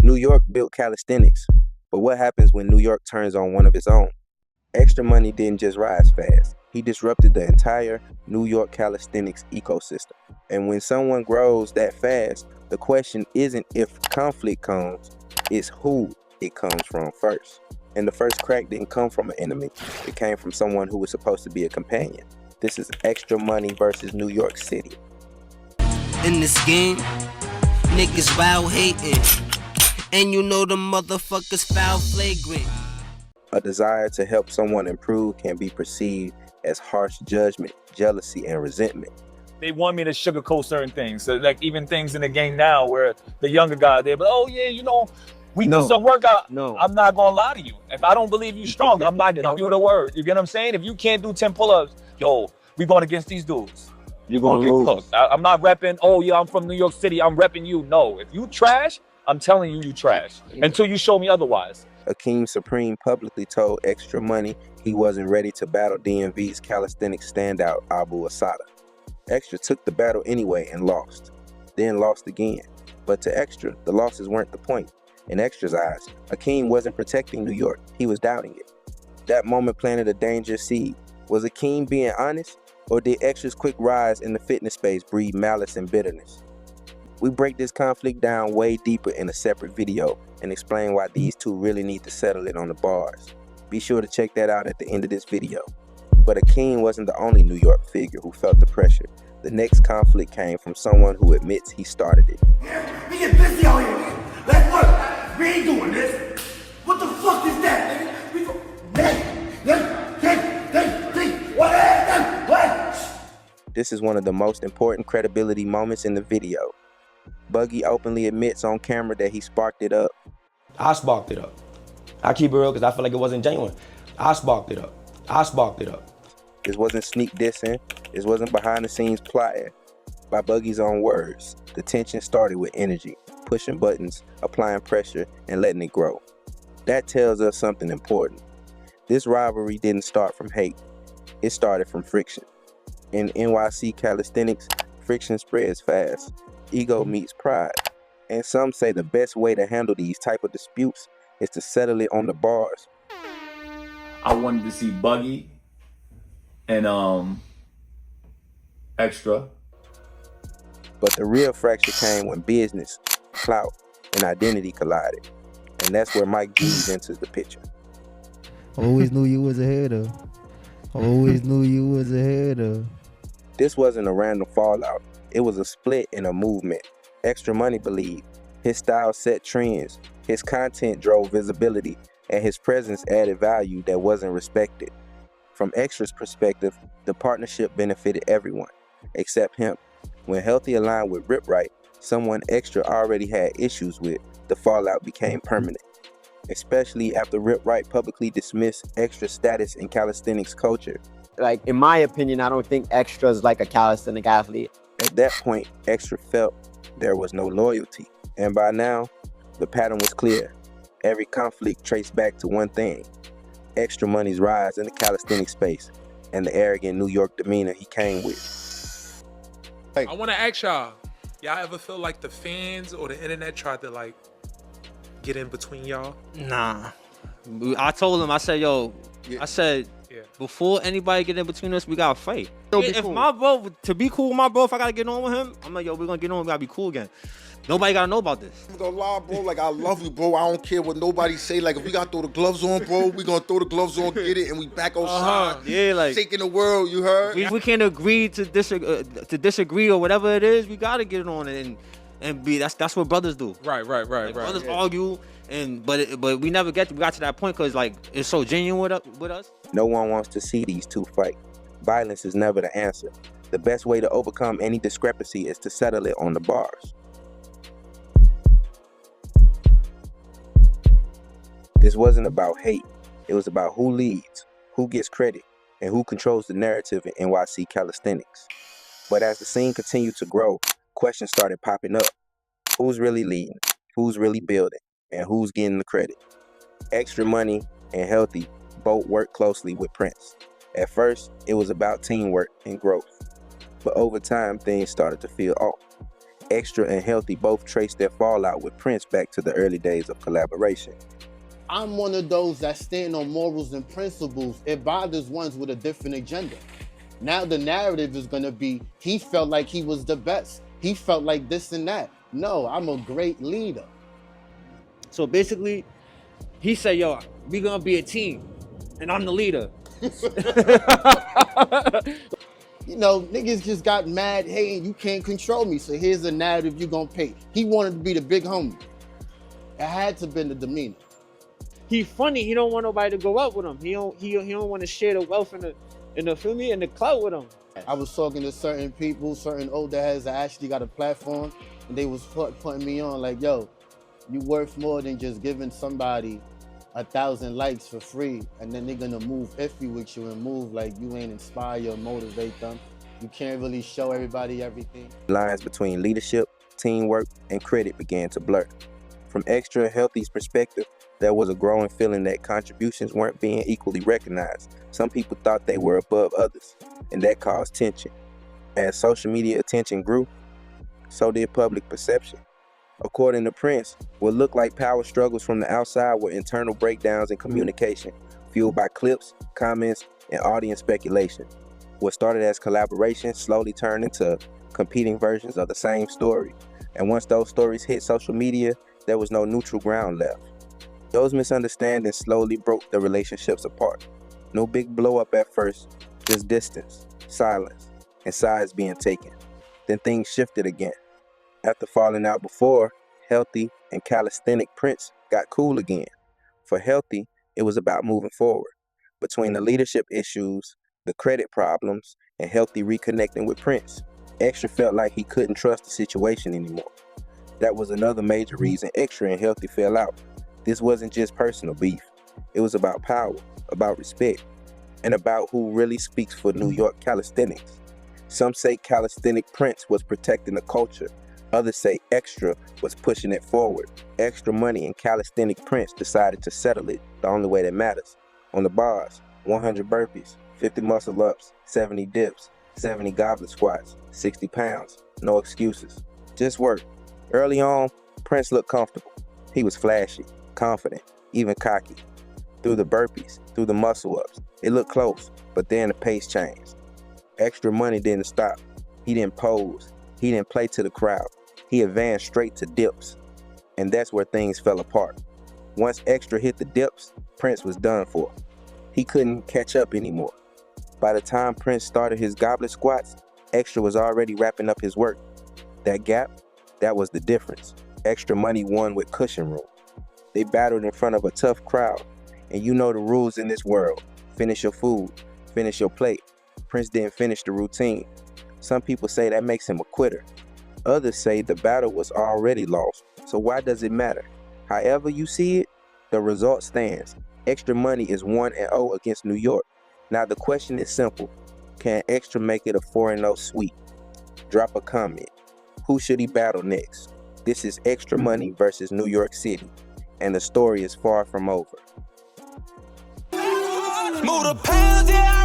New York built calisthenics, but what happens when New York turns on one of its own? Xtra Money didn't just rise fast. He disrupted the entire New York calisthenics ecosystem. And when someone grows that fast, the question isn't if conflict comes, it's who it comes from first. And the first crack didn't come from an enemy. It came from someone who was supposed to be a companion. This is Xtra Money versus New York City. In this game, niggas wild hating, and you know the motherfuckers foul flagrant. A desire to help someone improve can be perceived as harsh judgment, jealousy, and resentment. They want me to sugarcoat certain things. So like even things in the game now where the younger guy there, but oh yeah, you know, we do some workout. No. I'm not gonna lie to you. If I don't believe you strong, I'm not gonna give you the word. You get what I'm saying? If you can't do 10 pull-ups, yo, we going against these dudes. You're gonna get cooked. I'm not repping, oh yeah, I'm from New York City, I'm repping you. No, if you trash, I'm telling you, you trash. Until you show me otherwise. Akeem Supreme publicly told Xtra Money he wasn't ready to battle DMV's calisthenic standout Abu Asada. Xtra took the battle anyway and lost, then lost again. But to Xtra, the losses weren't the point. In Xtra's eyes, Akeem wasn't protecting New York, he was doubting it. That moment planted a dangerous seed. Was Akeem being honest, or did Xtra's quick rise in the fitness space breed malice and bitterness? We break this conflict down way deeper in a separate video and explain why these two really need to settle it on the bars. Be sure to check that out at the end of this video. But Akeem wasn't the only New York figure who felt the pressure. The next conflict came from someone who admits he started it. We get busy out here, man. Let's work. We ain't doing this. What the fuck is that, nigga? We go. What? This is one of the most important credibility moments in the video. Buggy openly admits on camera that he sparked it up. I sparked it up. I keep it real because I feel like it wasn't genuine. I sparked it up. I sparked it up. This wasn't sneak dissing. This wasn't behind the scenes plotting. By Buggy's own words, the tension started with energy, pushing buttons, applying pressure, and letting it grow. That tells us something important. This rivalry didn't start from hate. It started from friction. In NYC calisthenics, friction spreads fast. Ego meets pride. And some say the best way to handle these type of disputes is to settle it on the bars. I wanted to see Buggy and Xtra. But the real fracture came when business, clout, and identity collided. And that's where Mike G's enters the picture. Always knew you was a header. Always knew you was a header. This wasn't a random fallout. It was a split in a movement. Xtra Money believed his style set trends, his content drove visibility, and his presence added value that wasn't respected. From Xtra's perspective, the partnership benefited everyone, except him. When Healthy aligned with Rip Right, someone Xtra already had issues with, the fallout became permanent. Especially after Rip Right publicly dismissed Xtra's status in calisthenics culture. Like, in my opinion, I don't think Xtra's like a calisthenic athlete. At that point, Xtra felt there was no loyalty. And by now, the pattern was clear. Every conflict traced back to one thing: Xtra Money's rise in the calisthenics space and the arrogant New York demeanor he came with. I want to ask y'all ever feel like the fans or the internet tried to like get in between y'all? Nah. I told him, I said, yo, before anybody get in between us, we gotta fight. If my bro, to be cool with my bro, if I gotta get on with him, I'm like, yo, we're gonna get on, we gotta be cool again. Nobody gotta know about this. I'm gonna lie, bro, like, I love you, bro. I don't care what nobody say. Like, if we gotta throw the gloves on, bro, we gonna throw the gloves on, get it, and we back outside. Yeah, like, shaking the world, you heard? If we can't agree to disagree or whatever it is, we gotta get it on and be, that's what brothers do. Right. Brothers argue, but we never got to that point because like it's so genuine with us. No one wants to see these two fight. Violence is never the answer. The best way to overcome any discrepancy is to settle it on the bars. This wasn't about hate. It was about who leads, who gets credit, and who controls the narrative in NYC calisthenics. But as the scene continued to grow, questions started popping up. Who's really leading? Who's really building? And who's getting the credit? Xtra Money and Healthy both worked closely with Prince. At first, it was about teamwork and growth. But over time, things started to feel off. Xtra and Healthy both traced their fallout with Prince back to the early days of collaboration. I'm one of those that stand on morals and principles. It bothers ones with a different agenda. Now the narrative is gonna be, he felt like he was the best. He felt like this and that. No, I'm a great leader. So basically, he said, yo, we gonna be a team, and I'm the leader. You know, niggas just got mad, hey, you can't control me, so here's the narrative you gonna pay. He wanted to be the big homie. It had to have been the demeanor. He funny, he don't want nobody to go up with him. He don't want to share the wealth in the feel me, and the clout with him. I was talking to certain people, certain older heads that actually got a platform, and they was putting me on like, yo, you worth more than just giving somebody 1,000 likes for free, and then they're gonna move iffy with you and move like you ain't inspire or motivate them. You can't really show everybody everything. Lines between leadership, teamwork, and credit began to blur. From Xtra Healthy's perspective, there was a growing feeling that contributions weren't being equally recognized. Some people thought they were above others, and that caused tension. As social media attention grew, so did public perception. According to Prince, what looked like power struggles from the outside were internal breakdowns in communication, fueled by clips, comments, and audience speculation. What started as collaboration slowly turned into competing versions of the same story. And once those stories hit social media, there was no neutral ground left. Those misunderstandings slowly broke the relationships apart. No big blow up at first, just distance, silence, and sides being taken. Then things shifted again. After falling out before, Healthy and Calisthenic Prince got cool again. For Healthy, it was about moving forward. Between the leadership issues, the credit problems, and Healthy reconnecting with Prince, Xtra felt like he couldn't trust the situation anymore. That was another major reason Xtra and Healthy fell out. This wasn't just personal beef. It was about power, about respect, and about who really speaks for New York calisthenics. Some say Calisthenic Prince was protecting the culture. Others say Xtra was pushing it forward. Xtra Money and Calisthenic Prince decided to settle it the only way that matters. On the bars, 100 burpees, 50 muscle ups, 70 dips, 70 goblet squats, 60 pounds. No excuses. Just work. Early on, Prince looked comfortable. He was flashy, confident, even cocky. Through the burpees, through the muscle ups, it looked close, but then the pace changed. Xtra Money didn't stop. He didn't pose. He didn't play to the crowd. He advanced straight to dips. And that's where things fell apart. Once Xtra hit the dips, Prince was done for. He couldn't catch up anymore. By the time Prince started his goblet squats, Xtra was already wrapping up his work. That gap, that was the difference. Xtra Money won with cushion room. They battled in front of a tough crowd. And you know the rules in this world. Finish your food, finish your plate. Prince didn't finish the routine. Some people say that makes him a quitter. Others say the battle was already lost, so why does it matter? However you see it, the result stands. Xtra Money is 1-0 against New York. Now the question is simple. Can Xtra make it a 4-0 sweep? Drop a comment. Who should he battle next? This is Xtra Money versus New York City, and the story is far from over. Move the pounds, yeah.